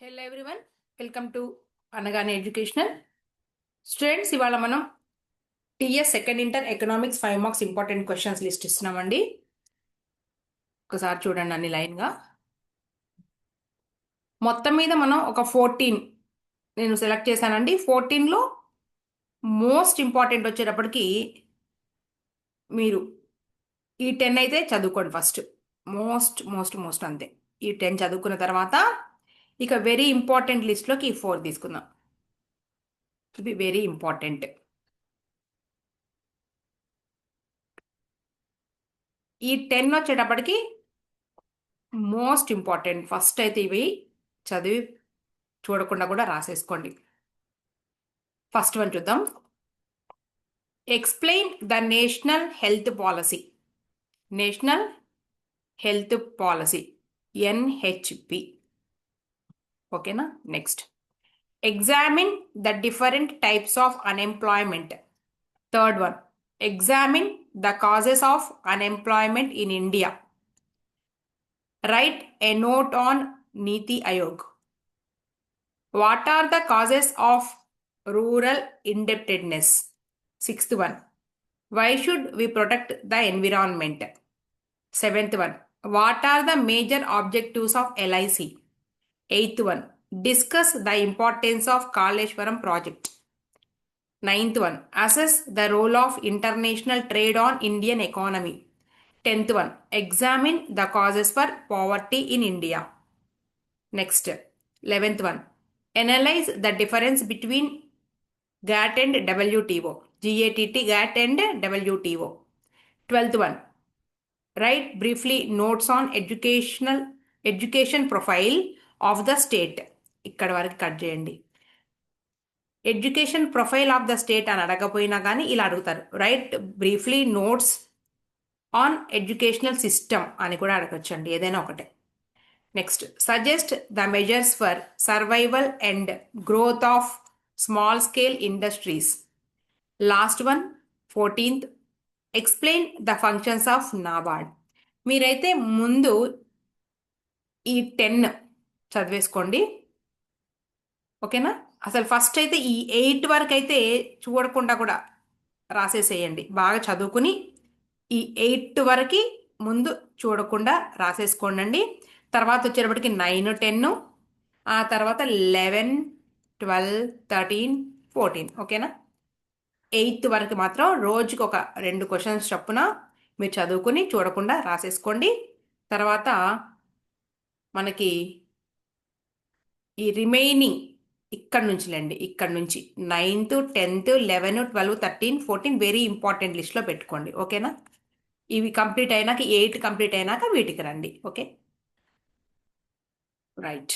Hello everyone, welcome to అనగానే educational students. ఇవాళ మనం TS second inter economics 5 marks important questions list ఇస్తున్నామండి. ఒకసారి చూడండి అన్ని లైన్గా. మొత్తం మీద మనం ఒక 14 నేను సెలెక్ట్ చేశానండి. 14లో మోస్ట్ ఇంపార్టెంట్ వచ్చేటప్పటికి మీరు ఈ 10 అయితే చదువుకోండి ఫస్ట్. మోస్ట్ మోస్ట్ మోస్ట్ అంతే. ఈ 10 చదువుకున్న తర్వాత ఇక వెరీ ఇంపార్టెంట్ లిస్ట్లోకి ఈ 4 తీసుకుందాం. ఇవి వెరీ ఇంపార్టెంట్. ఈ 10 వచ్చేటప్పటికి మోస్ట్ ఇంపార్టెంట్. ఫస్ట్ అయితే ఇవి చదివి చూడకుండా కూడా రాసేసుకోండి. ఫస్ట్ వన్ చూద్దాం. Explain the national health policy. National health policy NHP. ఓకేనా. Next, examine the different types of unemployment. Third one, examine the causes of unemployment in India. Right a note on NITI Aayog. What are the causes of rural indebtedness? Sixth one, why should we protect the environment? Seventh one, what are the major objectives of LIC? Eighth one, discuss the importance of Kaleshwaram project. Ninth one, assess the role of international trade on Indian economy. 10th one, examine the causes for poverty in India. Next, 11th one, analyze the difference between GATT and WTO. GATT, GATT and WTO. 12th one, write briefly notes on education profile of the state. ఇక్కడ వరకు cut చేయండి. Education profile of the state అని అడగపోయినా కానీ ఇలా అడుగుతారు. Right briefly notes on educational system అని కూడా అడగచ్చండి, ఏదైనా ఒకటే. Next, suggest the measures for survival and growth of small scale industries. Last one, 14th, explain the functions of NABARD. మీరైతే ముందు ఈ 10 చదివేసుకోండి, ఓకేనా. అసలు ఫస్ట్ అయితే ఈ 8 వరకు అయితే చూడకుండా కూడా రాసేసేయండి. బాగా చదువుకుని ఈ 8 వరకు ముందు చూడకుండా రాసేసుకోండి. తర్వాత వచ్చేటప్పటికి 9, 10, ఆ తర్వాత 11, 12, 13, 14. ఓకేనా. 8 వరకు మాత్రం రోజుకి ఒక 2 క్వశ్చన్స్ చొప్పున మీరు చదువుకుని చూడకుండా రాసేసుకోండి. తర్వాత మనకి ఈ రిమైనింగ్ ఇక్కడ నుంచి 9th, 10th, 11, 12, 13, 14 వెరీ ఇంపార్టెంట్ లిస్ట్లో పెట్టుకోండి, ఓకేనా. ఇవి కంప్లీట్ అయినాక 8 కంప్లీట్ అయినాక వీటికి రండి. Okay, right.